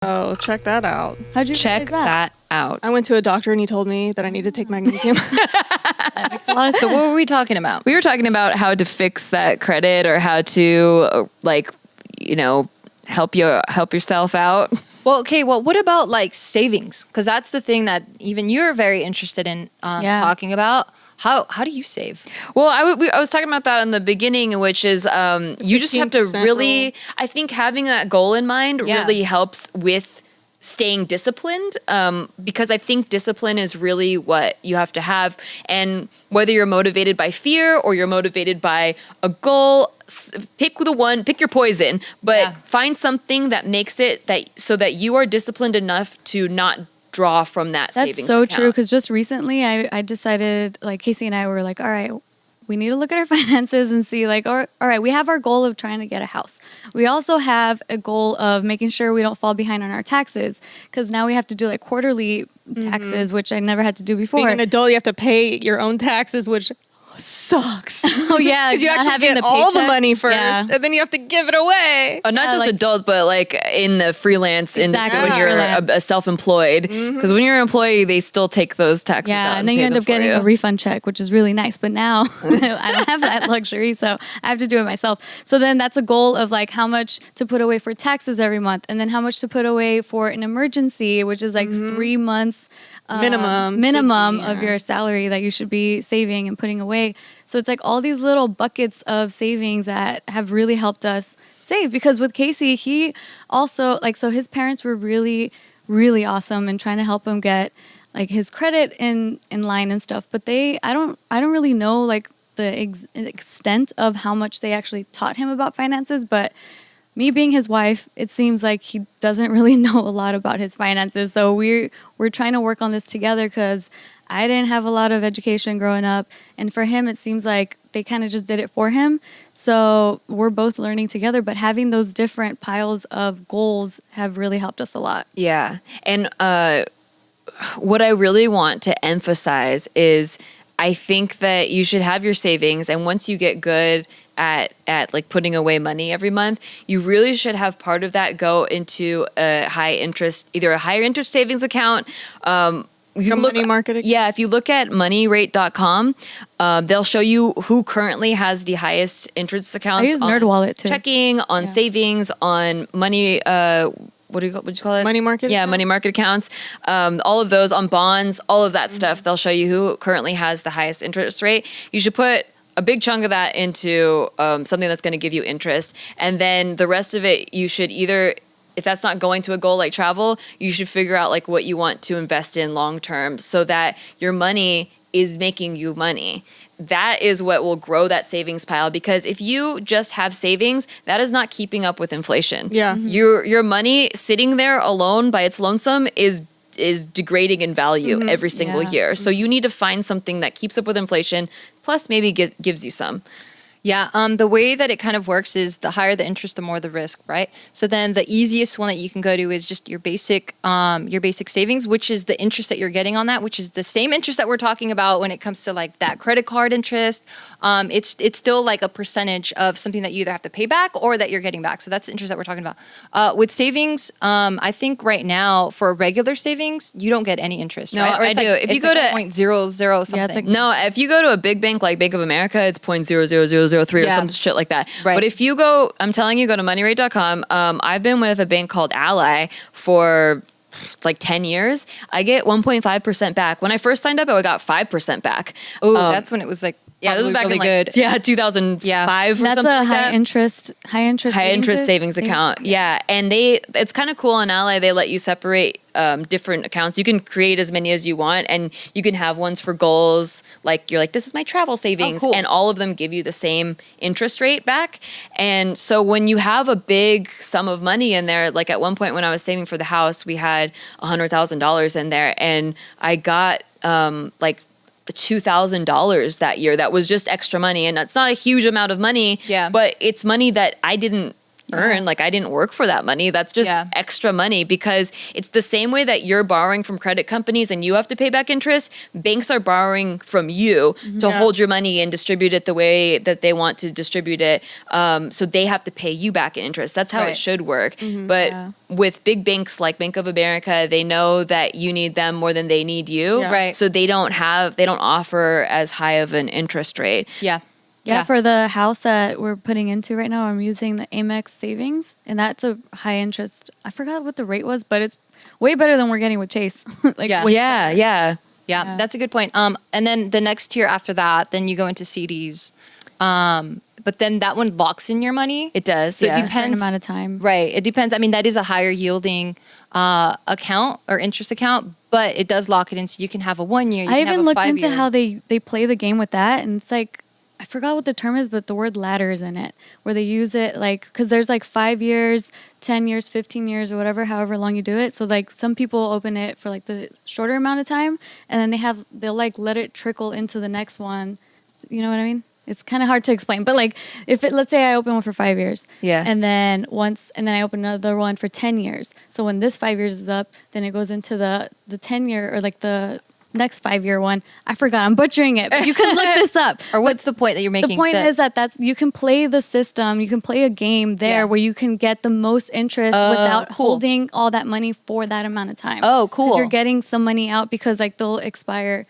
Oh, check that out. How'd you Check realize that out. I went to a doctor and he told me that I need to take magnesium. That makes a lot of So sense. what were we talking about? We were talking about how to fix that credit or how to help yourself out. Well, okay. Well, what about like savings? Because that's the thing that even you're very interested in talking about. How do you save? Well, I was talking about that in the beginning, which is you just have to 15% really, rule. I think having that goal in mind really helps with staying disciplined, because I think discipline is really what you have to have. And whether you're motivated by fear or you're motivated by a goal, pick your poison, but find something that makes it so that you are disciplined enough to not draw from that savings That's so account. true. Because just recently I decided, like Casey and I were like, all right, we need to look at our finances and see like, all right, we have our goal of trying to get a house. We also have a goal of making sure we don't fall behind on our taxes. Because now we have to do like quarterly taxes, which I never had to do before. Being an adult, you have to pay your own taxes, which sucks. Oh yeah, Because you not actually having get the all the paycheck. money first, Yeah. and then you have to give it away. Not Yeah, just like- adults, but like in the freelance industry Exactly. when you're Freelance. a self-employed. Because when you're an employee, they still take those taxes out. Yeah, and then you pay end them up getting for a you. refund check, which is really nice. But now I don't have that luxury, so I have to do it myself. So then that's a goal of like how much to put away for taxes every month, and then how much to put away for an emergency, which is like 3 months minimum of your salary that you should be saving and putting away. So it's like all these little buckets of savings that have really helped us save. Because with Casey, he also so his parents were really, really awesome and trying to help him get like his credit in line and stuff. But I don't really know like the extent of how much they actually taught him about finances. But me being his wife, it seems like he doesn't really know a lot about his finances. So we're trying to work on this together because I didn't have a lot of education growing up. And for him, it seems like they kind of just did it for him. So we're both learning together, but having those different piles of goals have really helped us a lot. Yeah. And what I really want to emphasize is I think that you should have your savings. And once you get good at like putting away money every month, you really should have part of that go into a either a higher interest savings account. Money market account? Yeah, if you look at moneyrate.com, they'll show you who currently has the highest interest accounts. I use on NerdWallet too. Checking, on savings, on money, what'd you call it? Money market Yeah, account? money market accounts. All of those on bonds, all of that stuff. They'll show you who currently has the highest interest rate. You should put a big chunk of that into something that's going to give you interest. And then the rest of it, you should either, if that's not going to a goal like travel, you should figure out like what you want to invest in long term so that your money is making you money. That is what will grow that savings pile, because if you just have savings, that is not keeping up with inflation. Yeah. Your money sitting there alone by its lonesome is degrading in value every single Yeah. year. So you need to find something that keeps up with inflation, plus maybe gives you some. Yeah, the way that it kind of works is the higher the interest, the more the risk, right? So then the easiest one that you can go to is just your basic savings, which is the interest that you're getting on that, which is the same interest that we're talking about when it comes to like that credit card interest. It's still like a percentage of something that you either have to pay back or that you're getting back. So that's the interest that we're talking about. With savings, I think right now for regular savings, you don't get any interest. No, right? Or I it's do. Like, If you it's go like to- 0.00 something. Yeah, it's like- No, if you go to a big bank like Bank of America, it's 0.00003 or Yeah. some shit like that. Right. But if you go, I'm telling you, go to moneyrate.com. I've been with a bank called Ally for like 10 years. I get 1.5% back. When I first signed up, I got 5% back. Oh, that's when it was like Yeah, this was back really in like, good. yeah, 2005 or That's something a like high that. interest Savings account. Yeah. And it's kind of cool on Ally. They let you separate different accounts. You can create as many as you want, and you can have ones for goals. Like you're like, this is my travel savings. cool. And all of them give you the same interest rate back. And so when you have a big sum of money in there, like at one point when I was saving for the house, we had $100,000 in there, and I got like $2,000 that year. That was just extra money, and that's not a huge amount of money. Yeah. But it's money that I didn't earn. Like I didn't work for that money. That's just extra money, because it's the same way that you're borrowing from credit companies and you have to pay back interest. Banks are borrowing from you to hold your money and distribute it the way that they want to distribute it. So they have to pay you back in interest. That's how it should work. But with big banks like Bank of America, they know that you need them more than they need you. Right. So they don't offer as high of an interest rate. Yeah, for the house that we're putting into right now, I'm using the Amex savings, and that's a high interest. I forgot what the rate was, but it's way better than we're getting with Chase. Yeah. That's a good point. And then the next tier after that, then you go into CDs. But then that one locks in your money. It does. So it A certain depends. amount of time. Right. It depends. I mean, that is a higher yielding account or interest account, but it does lock it in, so you can have a 1 year. You I can have even a looked 5 into year. how they play the game with that, and it's like, I forgot what the term is, but the word ladder is in it, where they use it like, because there's like 5 years, 10 years, 15 years, or whatever, however long you do it. So like some people open it for like the shorter amount of time, and then they'll like let it trickle into the next one. You know what I mean? It's kind of hard to explain, but like let's say I open one for 5 years, and then I open another one for 10 years. So when this 5 years is up, then it goes into the 10-year or like the next 5 year one. I forgot. I'm butchering it, but you can look this up. Or what's the point that you're making? The point is that you can play the system. You can play a game there where you can get the most interest without holding all that money for that amount of time. Oh, cool. 'Cause you're getting some money out because like they'll expire.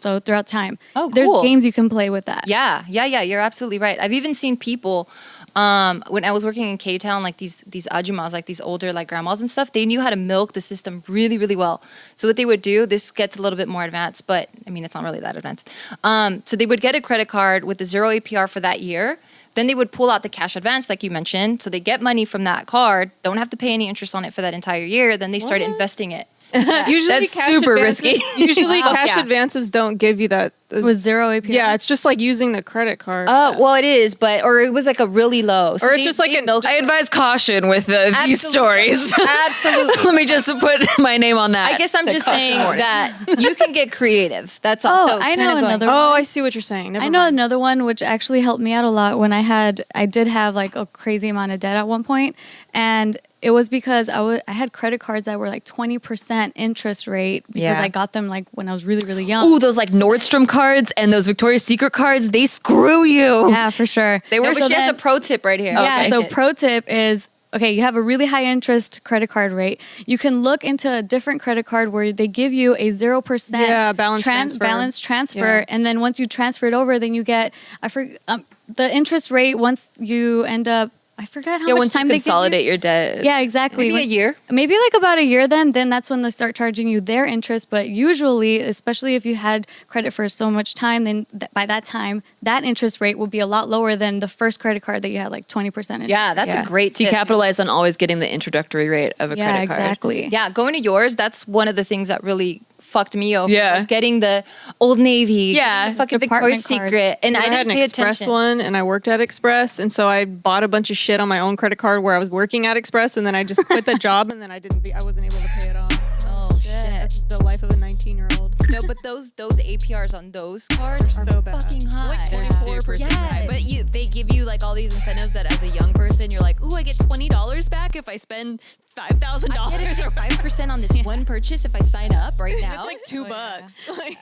So throughout time. Oh, cool. There's games you can play with that. Yeah. You're absolutely right. I've even seen people when I was working in K-Town, like these ajumas, like these older like grandmas and stuff, they knew how to milk the system really, really well. So what they would do, this gets a little bit more advanced, but I mean, it's not really that advanced. So they would get a credit card with the 0 APR for that year. Then they would pull out the cash advance, like you mentioned. So they get money from that card, don't have to pay any interest on it for that entire year. Then they start investing it. Usually That's cash super advances- risky. Usually Wow. cash Yeah. advances don't give you that. With 0 APR. Yeah, it's just like using the credit card. Well, it is, or it was like a really low. So Or it's just like an- I advise caution with these Absolutely. stories. Absolutely. Let me just put my name on that. I guess I'm just saying that you can get creative. That's all. Oh, So I know kinda going- another Oh, I see what you're saying. Never I know mind. another one which actually helped me out a lot when I did have like a crazy amount of debt at one point, and it was because I had credit cards that were like 20% interest rate because I got them like when I was really, really young. Ooh, those like Nordstrom cards and those Victoria's Secret cards, they screw you. Yeah, for sure. They No, were but so she has a then- pro tip right here. Yeah, Okay. so pro tip is, okay, you have a really high interest credit card rate. You can look into a different credit card where they give you a 0% balance transfer. balance transfer. Yeah. And then once you transfer it over, then you get, the interest rate once you end up, I forgot how much once time you they give consolidate your debt. Yeah, exactly. Maybe a year. Maybe like about a year then that's when they start charging you their interest. But usually, especially if you had credit for so much time, then by that time, that interest rate will be a lot lower than the first credit card that you had like 20% interest. Yeah, that's a great So you tip. capitalize on always getting the introductory rate of a Yeah, credit card. exactly. Yeah, going to yours, that's one of the things that really fucked me over. Yeah. Was getting the Old Navy, Yeah. the fucking Department Victoria's card. Secret. And I I had didn't an pay Express attention. one, and I worked at Express, and so I bought a bunch of shit on my own credit card where I was working at Express, and then I just quit the job, and then I wasn't able to pay it off. Oh, shit. That's the life of a 19-year-old. No, but those APRs on those cards are so bad. fucking high. They're super, super high. Yes. But they give you like all these incentives that as a young person, you're like, ooh, I get $20 back if I spend $5,000 I get it or for 5% on this one purchase if I sign up right now. It's like $2. Like,